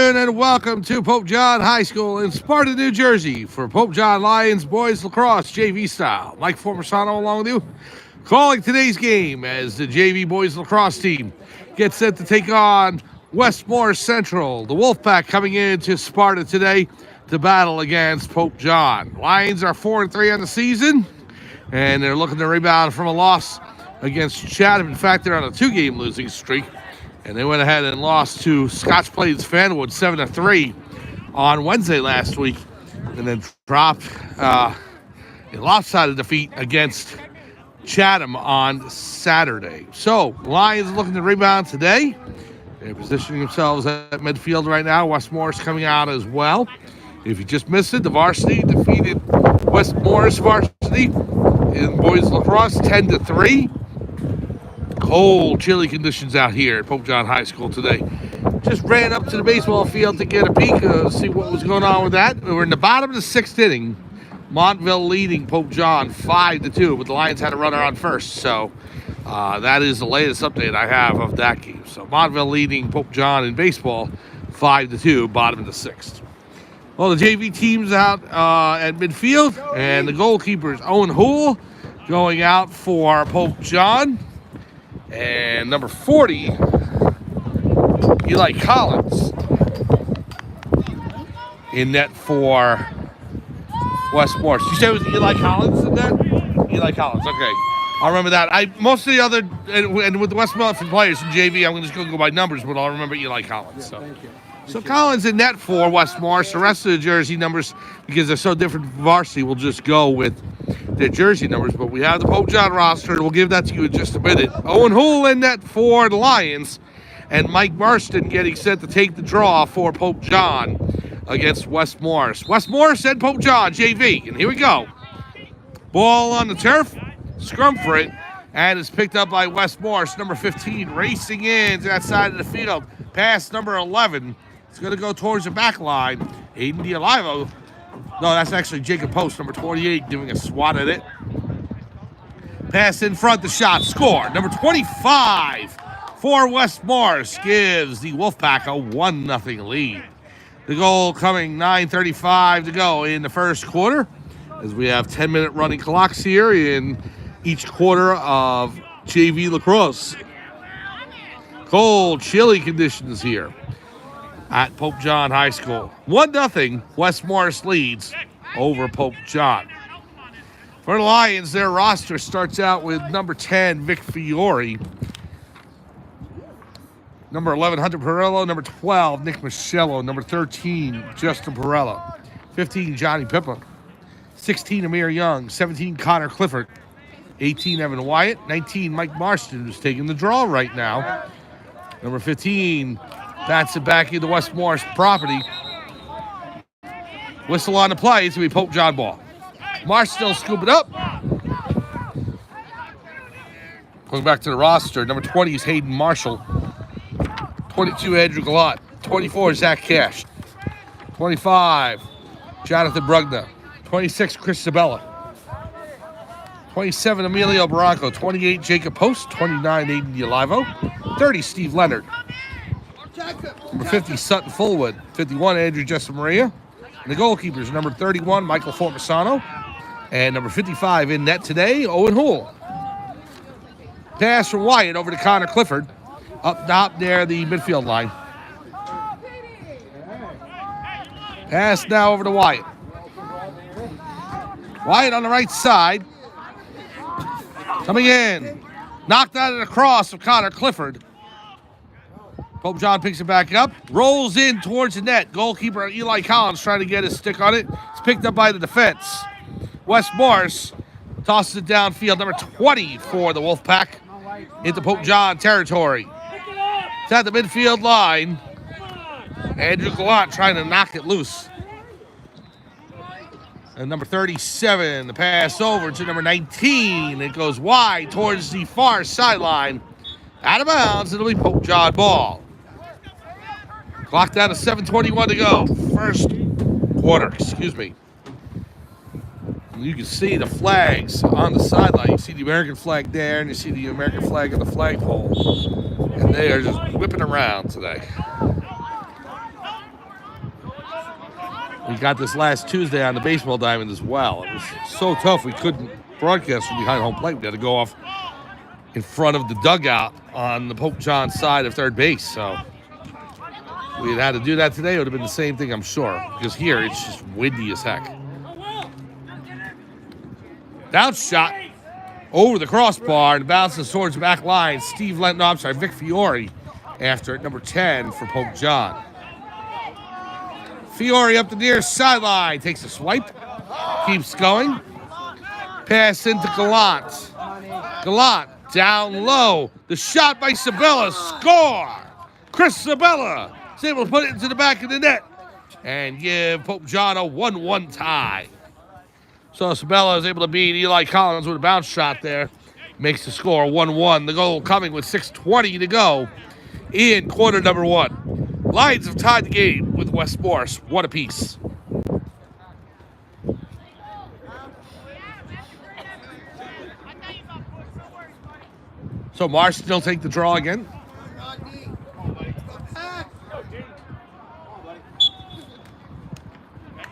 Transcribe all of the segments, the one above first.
afternoon and welcome to Pope John High School in Sparta, New Jersey for Pope John Lions Boys Lacrosse JV style. Mike Formersano along with you, calling today's game as the JV Boys Lacrosse team gets set to take on Westmore Central. The Wolfpack coming into Sparta today to battle against Pope John. Lions are 4-3 on the season, and they're looking to rebound from a loss against Chatham. In fact, they're on a 2-game losing streak. And they went ahead and lost to Scotch Plains Fanwood 7-3 on Wednesday last week, and then dropped a lopsided defeat against Chatham on Saturday. So, Lions looking to rebound today. They're positioning themselves at midfield right now. Westmore's coming out as well. If you just missed it, the varsity defeated Westmore's varsity in boys lacrosse 10-3. Cold, chilly conditions out here at Pope John High School today. Just ran up to the baseball field to get a peek, see what was going on with that. We're in the bottom of the 6th inning. Montville leading Pope John 5-2, but the Lions had a runner on first. So that is the latest update I have of that game. So Montville leading Pope John in baseball 5-2, bottom of the 6th. Well, the JV team's out at midfield, and the goalkeeper is Owen Hoole going out for Pope John. And number 40, Eli Collins, in net for Westmore. Did you say it was Eli Collins in net? Eli Collins, okay. I'll remember that. Most of the other, and with the Westmore players in JV, I'm just going to go by numbers, but I'll remember Eli Collins. So. Thank you. So Collins in net for Westmore. So the rest of the jersey numbers, because they're so different from varsity, we'll just go with their jersey numbers. But we have the Pope John roster, and we'll give that to you in just a minute. Owen Hoole in net for the Lions, and Mike Marston getting set to take the draw for Pope John against West Morris. West Morris and Pope John, JV. And here we go. Ball on the turf, scrum for it, and it's picked up by West Morris, number 15, racing in to that side of the field. Pass number 11. It's going to go towards the back line. Aiden Dialivo. No, that's actually Jacob Post, number 28, doing a swat at it. Pass in front, the shot, score. Number 25 for West Morris gives the Wolfpack a 1-0 lead. The goal coming 9:35 to go in the first quarter, as we have 10-minute running clocks here in each quarter of JV Lacrosse. Cold, chilly conditions here at Pope John High School. 1-0, West Morris leads over Pope John. For the Lions, their roster starts out with number 10, Vic Fiore. Number 11, Hunter Perillo. Number 12, Nick Michello. Number 13, Justin Perella. 15, Johnny Pippa. 16, Amir Young. 17, Connor Clifford. 18, Evan Wyatt. 19, Mike Marston, who's taking the draw right now. Number 15, bats it back into West Morris property. Whistle on the play. It's going to be Pope John ball. Marston will scoop it up. Going back to the roster, number 20 is Hayden Marshall. 22, Andrew Galat. 24, Zach Cash. 25, Jonathan Brugna. 26, Chris Sabella. 27, Emilio Barranco. 28, Jacob Post. 29, Aiden Dialivo. 30, Steve Leonard. Number 50, Sutton Fullwood. 51, Andrew Jessamaria. And the goalkeepers, number 31, Michael Formasano. And number 55 in net today, Owen Hoole. Pass from Wyatt over to Connor Clifford. Up top near the midfield line. Pass now over to Wyatt. Wyatt on the right side. Coming in. Knocked out of the cross of Connor Clifford. Pope John picks it back up. Rolls in towards the net. Goalkeeper Eli Collins trying to get his stick on it. It's picked up by the defense. West Morris tosses it downfield. Number 20 for the Wolfpack into Pope John territory. It's at the midfield line. Andrew Gallant trying to knock it loose. And number 37, the pass over to number 19. It goes wide towards the far sideline. Out of bounds, it'll be Pope John ball. Clock down to 7:21 to go. First quarter, excuse me. You can see the flags on the sideline. You see the American flag there, and you see the American flag on the flagpole. And they are just whipping around today. We got this last Tuesday on the baseball diamond as well. It was so tough we couldn't broadcast from behind home plate. We had to go off in front of the dugout on the Pope John side of third base. So we had to do that today. It would have been the same thing, I'm sure, because here it's just windy as heck. Down shot over the crossbar and bounces towards the back line. Vic Fiore after it, number 10 for Pope John. Fiore up the near sideline, takes a swipe, keeps going. Pass into Gallant. Gallant down low. The shot by Sabella, score! Chris Sabella is able to put it into the back of the net and give Pope John a 1-1 tie. So Sabella is able to beat Eli Collins with a bounce shot there. Makes the score 1-1. The goal coming with 6:20 to go in quarter number 1. Lions have tied the game with West Morris, 1 apiece. So Marston will take the draw again.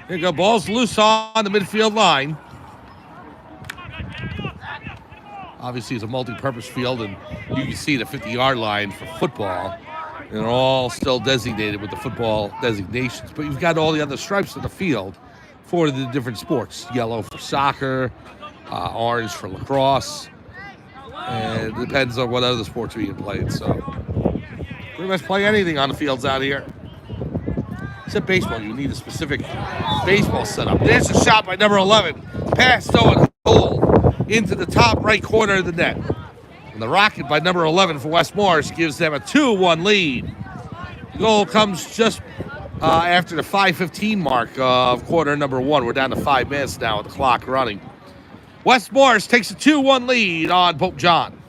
Here you go, ball's loose on the midfield line. Obviously, it's a multi-purpose field, and you can see the 50-yard line for football. And they're all still designated with the football designations. But you've got all the other stripes on the field for the different sports. Yellow for soccer, orange for lacrosse. And it depends on what other sports are being played. So pretty much play anything on the fields out here. Except baseball, you need a specific baseball setup. There's a shot by number 11. Pass, and hold into the top right corner of the net. And the rocket by number 11 for West Morris gives them a 2-1 lead. The goal comes just after the 5:15 mark of quarter number 1. We're down to 5 minutes now with the clock running. West Morris takes a 2-1 lead on Pope John.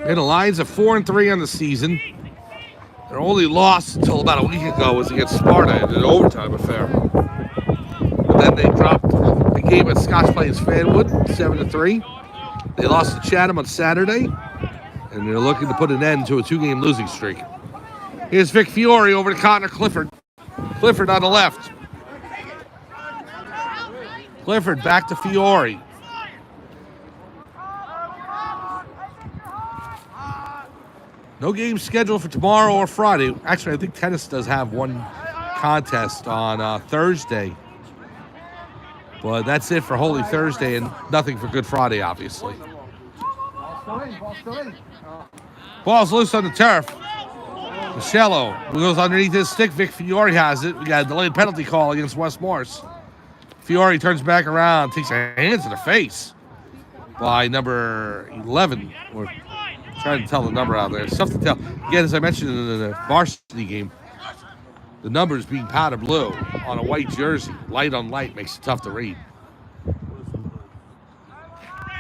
And the Lions are 4-3 on the season. Their only loss until about a week ago was against Sparta in an overtime affair. But then they dropped the game at Scotch Plains Fanwood, 7-3. They lost to Chatham on Saturday, and they're looking to put an end to a 2-game losing streak. Here's Vic Fiore over to Connor Clifford. Clifford on the left. Clifford back to Fiore. No game scheduled for tomorrow or Friday. Actually, I think tennis does have one contest on Thursday. But that's it for Holy Thursday and nothing for Good Friday, obviously. Ball's loose on the turf. Michello goes underneath his stick. Vic Fiore has it. We got a delayed penalty call against West Morris. Fiore turns back around, takes a hand to the face by number 11. Or trying to tell the number out there. It's tough to tell. Again, as I mentioned in the varsity game, the numbers being powder blue on a white jersey, light on light, makes it tough to read.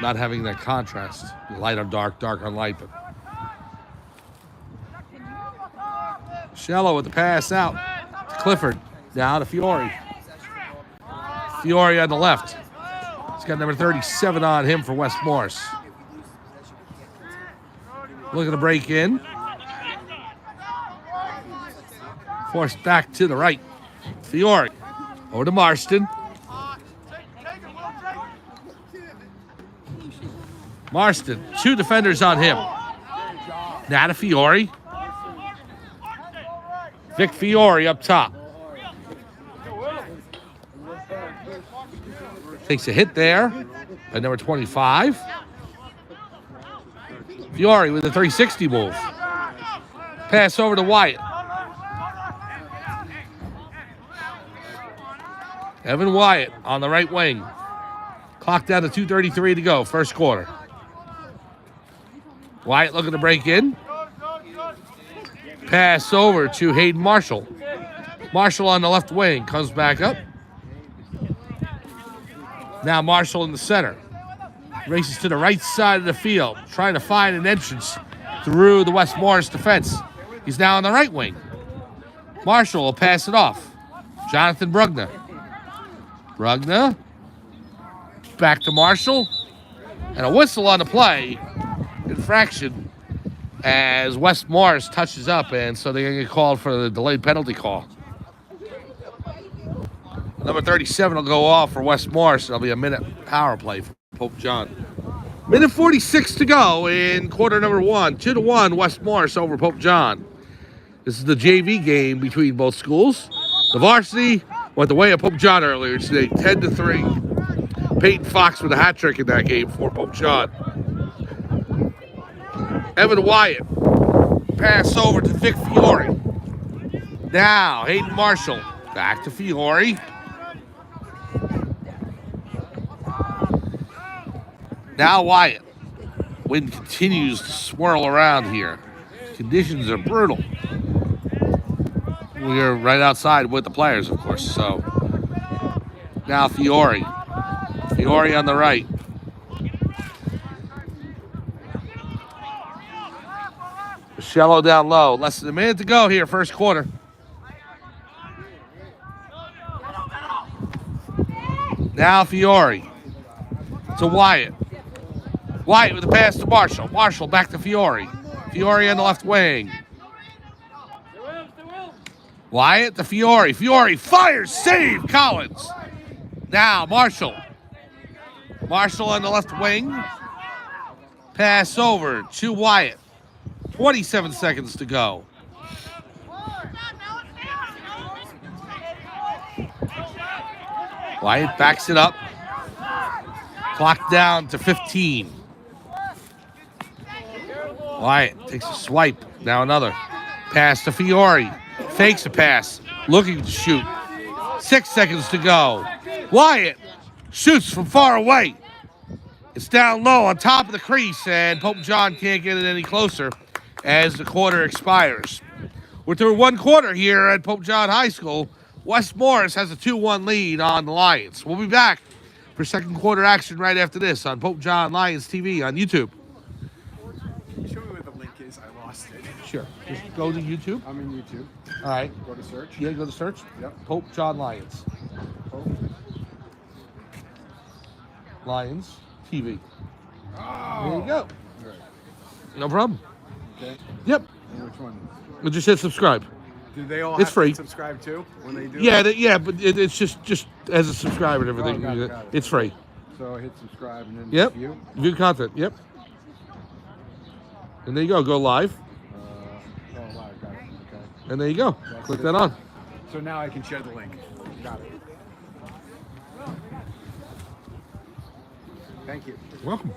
Not having that contrast, light on dark, dark on light. But Shallow with the pass out to Clifford. Now to Fiore. Fiore on the left. He's got number 37 on him for West Morris. Looking to break in. Forced back to the right. Fiore. Over to Marston. Marston. 2 defenders on him. Now to Fiore. Vic Fiore up top. Takes a hit there by number 25. Fiore with a 360 move. Pass over to Wyatt. Evan Wyatt on the right wing. Clock down to 2:33 to go, first quarter. Wyatt looking to break in. Pass over to Hayden Marshall. Marshall on the left wing, comes back up. Now Marshall in the center. Races to the right side of the field, trying to find an entrance through the West Morris defense. He's now on the right wing. Marshall will pass it off. Jonathan Brugner. Brugner. Back to Marshall. And a whistle on the play. Infraction as West Morris touches up, and so they're going to get called for the delayed penalty call. Number 37 will go off for West Morris. It'll be a minute power play for Pope John. Minute 46 to go in quarter number 1. 2-1 West Morris over Pope John. This is the JV game between both schools. The varsity went the way of Pope John earlier today, 10-3. Peyton Fox with a hat trick in that game for Pope John. Evan Wyatt, pass over to Vic Fiore. Now, Hayden Marshall, back to Fiore. Now Wyatt. Wind continues to swirl around here. Conditions are brutal. We are right outside with the players, of course, so. Now Fiore. Fiore on the right. Shallow down low. Less than a minute to go here, first quarter. Now Fiore to Wyatt. Wyatt with a pass to Marshall. Marshall back to Fiore. Fiore on the left wing. Wyatt to Fiore. Fiore fires, save, Collins. Now Marshall. Marshall on the left wing. Pass over to Wyatt. 27 seconds to go. Wyatt backs it up. Clock down to 15. Wyatt takes a swipe. Now another. Pass to Fiore. Fakes a pass. Looking to shoot. 6 seconds to go. Wyatt shoots from far away. It's down low on top of the crease, and Pope John can't get it any closer as the quarter expires. We're through one quarter here at Pope John High School. West Morris has a 2-1 lead on the Lions. We'll be back for second quarter action right after this on Pope John Lions TV on YouTube. Can you show me where the link is? I lost it. Sure. Just go to YouTube. I'm in YouTube. All right. Go to search. Yeah, go to search. Yep. Pope John Lions. Pope. Lions TV. Oh. There you go. Right. No problem. Okay. Yep. And which one? But just hit subscribe. Do they all It's have free. to subscribe too when they do Yeah, it? yeah, but it's just as a subscriber and everything. got it. It's free. So I hit subscribe and then Yep. view. View content. Yep. And there you go. Go live. Oh, wow, got it. Okay. And there you go. That's Click it. that on. So now I can share the link. Got it. Thank you. Welcome.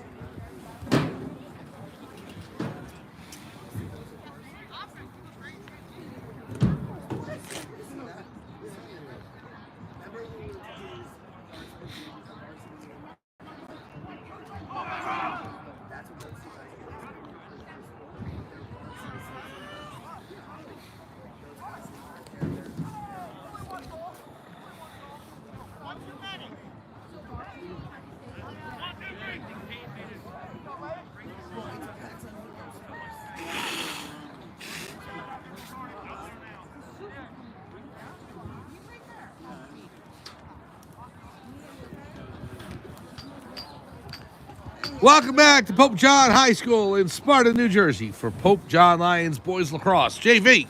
Welcome back to Pope John High School in Sparta, New Jersey for Pope John Lions Boys Lacrosse JV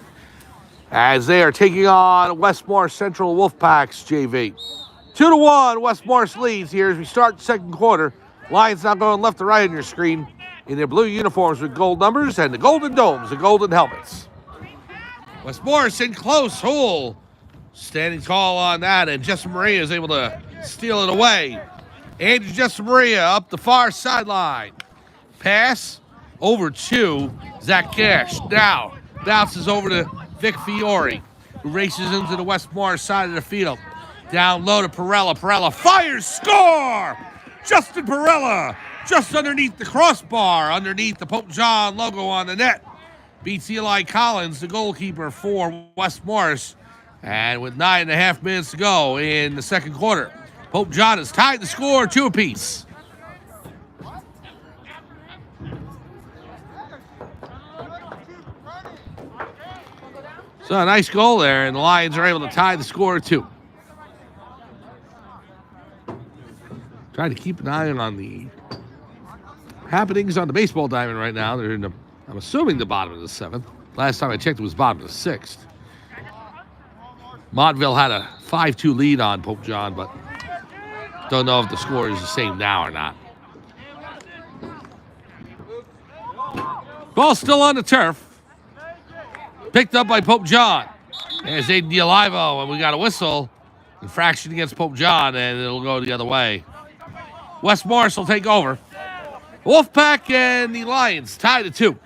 as they are taking on West Morris Central Wolfpack's JV. 2-1 West Morris leads here as we start the second quarter. Lions now going left to right on your screen in their blue uniforms with gold numbers and the golden domes, the golden helmets. West Morris in close. Hull standing tall on that, and Jessa Maria is able to steal it away. Andrew Jessa Maria up the far sideline. Pass over to Zach Cash. Now bounces over to Vic Fiore, who races into the West Morris side of the field. Down low to Perella. Perella fires, score! Justin Perella just underneath the crossbar, underneath the Pope John logo on the net. Beats Eli Collins, the goalkeeper for West Morris. And with 9.5 minutes to go in the second quarter, Pope John has tied the score 2 apiece. So a nice goal there, and the Lions are able to tie the score 2. Trying to keep an eye on the happenings on the baseball diamond right now. They're in the, I'm assuming, the bottom of the 7th. Last time I checked, it was bottom of the 6th. Montville had a 5-2 lead on Pope John, but don't know if the score is the same now or not. Ball still on the turf. Picked up by Pope John. There's Aiden DiOlivo, and we got a whistle. Infraction against Pope John, and it'll go the other way. West Morris will take over. Wolfpack and the Lions tied at 2.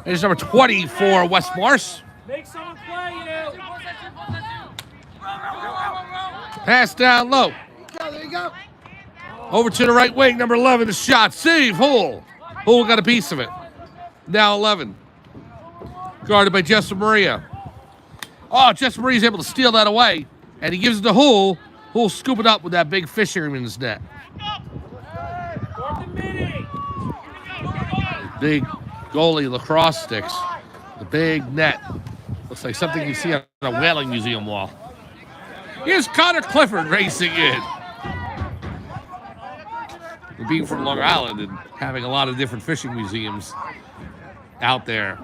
There's number 20 for West Morris. Make someone play you. Pass down low. There you go. Over to the right wing, number 11, the shot. Save, Hull. Hull got a piece of it. Now 11. Guarded by Jesse Maria. Oh, Jesse Maria's able to steal that away. And he gives it to Hull. Hull scoop it up with that big fisherman's net. Big goalie lacrosse sticks. The big net. Looks like something you see on a whaling museum wall. Here's Connor Clifford racing in. Being from Long Island and having a lot of different fishing museums out there.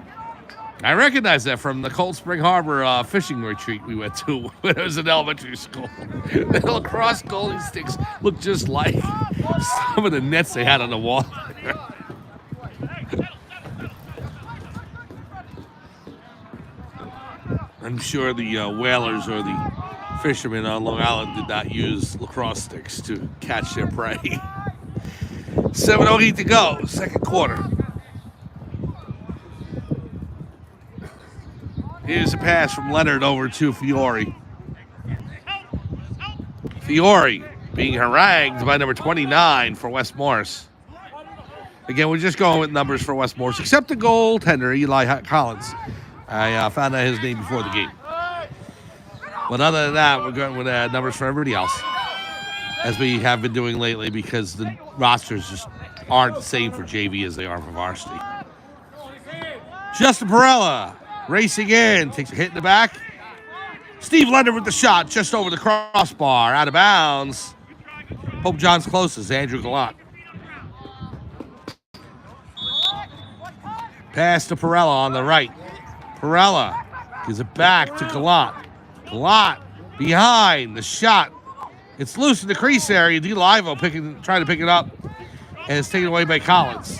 I recognize that from the Cold Spring Harbor fishing retreat we went to when I was in elementary school. The lacrosse goalie sticks look just like some of the nets they had on the wall. I'm sure the whalers or the fishermen on Long Island did not use lacrosse sticks to catch their prey. 7:08 to go, second quarter. Here's a pass from Leonard over to Fiore. Fiore being harangued by number 29 for West Morris. Again, we're just going with numbers for West Morris, except the goaltender, Eli Collins. I found out his name before the game. But other than that, we're going with numbers for everybody else, as we have been doing lately, because the rosters just aren't the same for JV as they are for varsity. Justin Perella racing in, takes a hit in the back. Steve Leonard with the shot just over the crossbar, out of bounds. Pope John's closest, Andrew Gallant. Pass to Perella on the right. Perella gives it back to Gallant. Gallant behind the shot. It's loose in the crease area. DiOlivo trying to pick it up, and it's taken away by Collins.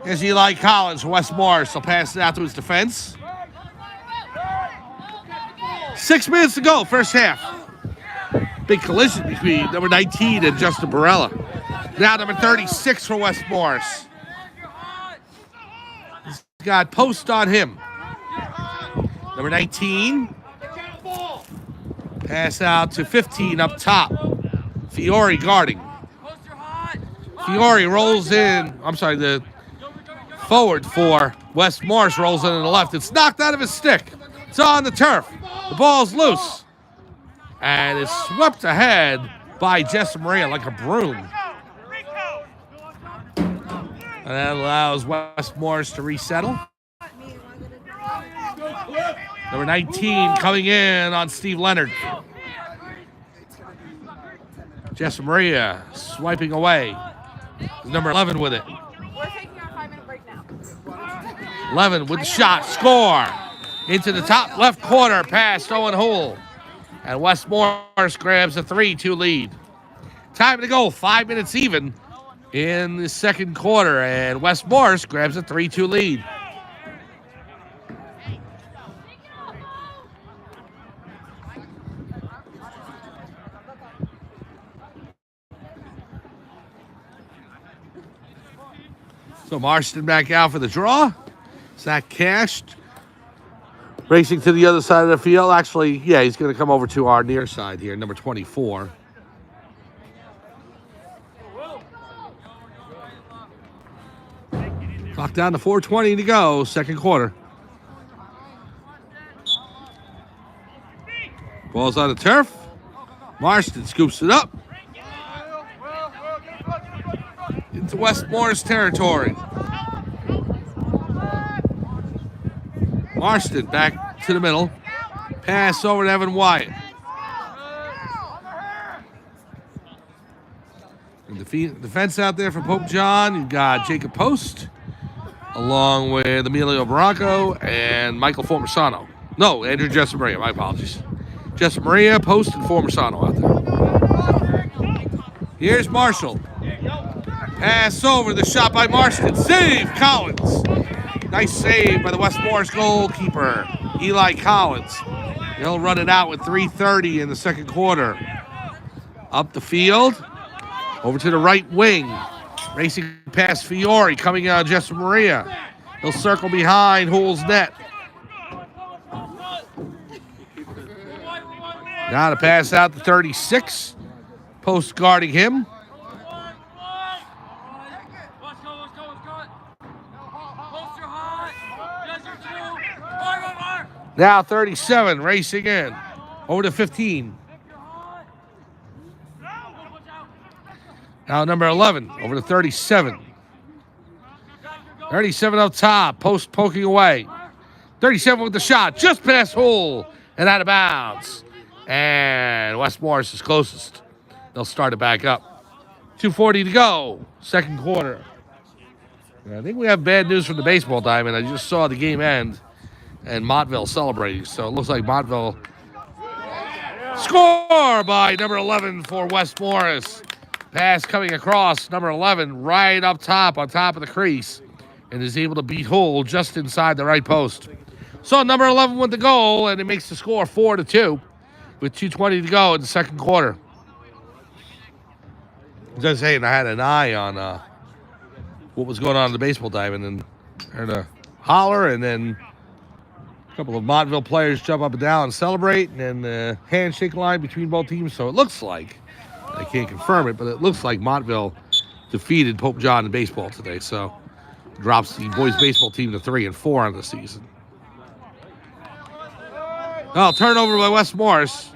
Here's Eli Collins for West Morris. He'll pass it out to his defense. 6 minutes to go, first half. Big collision between number 19 and Justin Perella. Now number 36 for West Morris. He's got post on him. Number 19. Pass out to 15 up top. Fiore guarding. Fiore rolls in. I'm sorry, the forward for West Morris rolls in on the left. It's knocked out of his stick. It's on the turf. The ball's loose. And it's swept ahead by Jesse Maria like a broom. And that allows West Morris to resettle. Number 19 coming in on Steve Leonard. Jesse Maria swiping away. Number 11 with it. We're taking our 5-minute break now. 11 with the shot. Score. Into the top left corner. Past Owen Hull. And West Morris grabs a 3-2 lead. Time to go. 5 minutes even in the second quarter. And West Morris grabs a 3-2 lead. So Marston back out for the draw. Zach cashed. Racing to the other side of the field. Actually, yeah, he's going to come over to our near side here, number 24. Clock down to 4:20 to go, second quarter. Ball's on the turf. Marston scoops it up. Into West Morris territory. Marston back to the middle. Pass over to Evan Wyatt. Defense out there for Pope John. You've got Jacob Post, along with Emilio Barranco and Michael Formersano. No, Andrew Jesamaria. My apologies. Jesamaria, Post, and Formersano out there. Here's Marshall. Pass over. The shot by Marston. Save, Collins. Nice save by the West Morris goalkeeper, Eli Collins. He'll run it out with 3:30 in the second quarter. Up the field. Over to the right wing. Racing past Fiore. Coming out Jesamaria. He'll circle behind Hull's net. Now to pass out to 36. Post guarding him. Now 37, racing in. Over to 15. Now number 11, over to 37. 37 up top, Post poking away. 37 with the shot, just past Hull and out of bounds. And West Morris is closest. They'll start it back up. 2:40 to go, second quarter. I think we have bad news from the baseball diamond. I just saw the game end and Montville celebrating. So it looks like Montville score by number 11 for West Morris. Pass coming across, number 11, right up top, on top of the crease, and is able to beat Hull just inside the right post. So number 11 with the goal, and it makes the score 4-2 with 2:20 to go in the second quarter. Just saying, I had an eye on what was going on in the baseball diamond, and heard a holler, and then a couple of Montville players jump up and down and celebrate, and then the handshake line between both teams. So it looks like, I can't confirm it, but it looks like Montville defeated Pope John in baseball today. So drops the boys baseball team to 3-4 on the season. Oh, turnover by West Morris.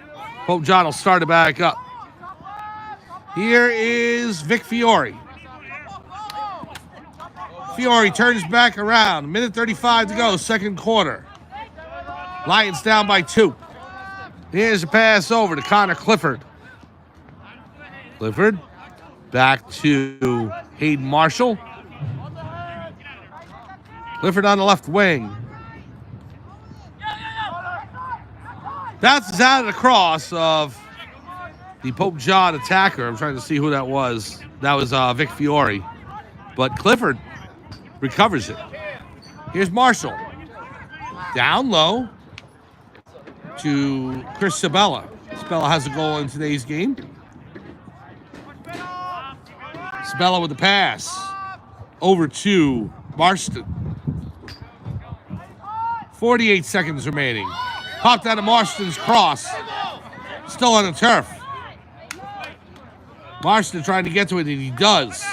Pope John will start it back up. Here is Vic Fiore. Fiore turns back around. 1:35 to go, second quarter. Lions down by 2. Here's a pass over to Connor Clifford. Clifford back to Hayden Marshall. Clifford on the left wing. Bounces out of the cross of the Pope John attacker. I'm trying to see who that was. That was Vic Fiore. But Clifford recovers it. Here's Marshall. Down low to Chris Sabella. Sabella has a goal in today's game. Sabella with the pass. Over to Marston. 48 seconds remaining. Popped out of Marston's cross. Still on the turf. Marston trying to get to it, and he does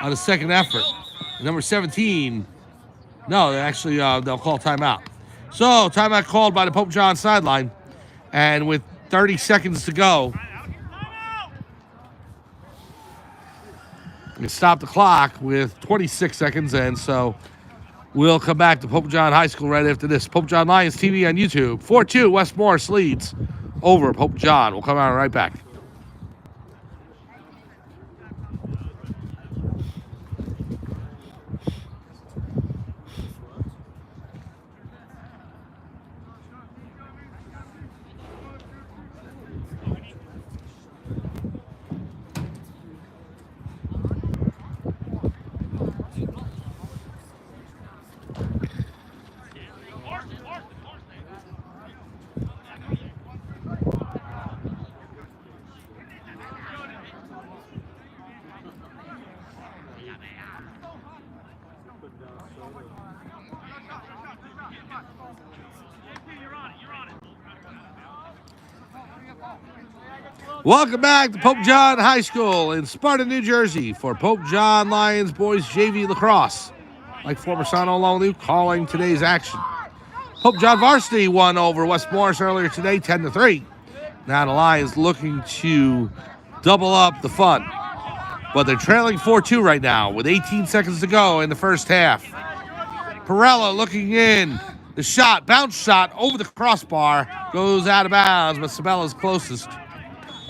on a second effort. Number 17. No, actually, they'll call timeout. So, timeout called by the Pope John sideline. And with 30 seconds to go, we can stop the clock with 26 seconds. And so we'll come back to Pope John High School right after this. Pope John Lions TV on YouTube. 4-2, West Morris leads over Pope John. We'll come out right back. Welcome back to Pope John High School in Sparta, New Jersey for Pope John Lions Boys JV Lacrosse. Like Formersano along with you, calling today's action. Pope John Varsity won over West Morris earlier today, 10-3. Now the Lions looking to double up the fun. But they're trailing 4-2 right now with 18 seconds to go in the first half. Perella looking in. The shot, bounce shot over the crossbar, goes out of bounds, but Sabella's closest.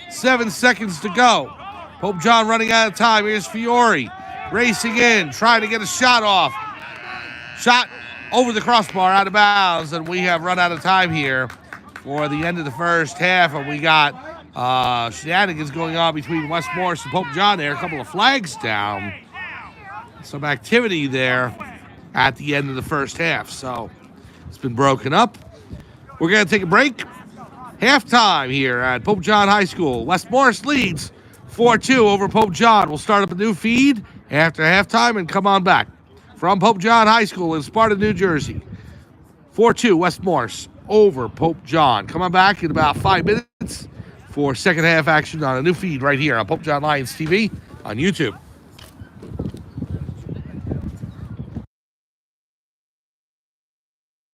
7 seconds to go. Pope John running out of time. Here's Fiore racing in, trying to get a shot off. Shot over the crossbar, out of bounds, and we have run out of time here for the end of the first half, and we got shenanigans going on between West Morris and Pope John there. A couple of flags down. Some activity there at the end of the first half, so it's been broken up. We're going to take a break. Halftime here at Pope John High School. West Morris leads 4-2 over Pope John. We'll start up a new feed after halftime and come on back. From Pope John High School in Sparta, New Jersey. 4-2 West Morris over Pope John. Come on back in about 5 minutes for second half action on a new feed right here on Pope John Lions TV on YouTube.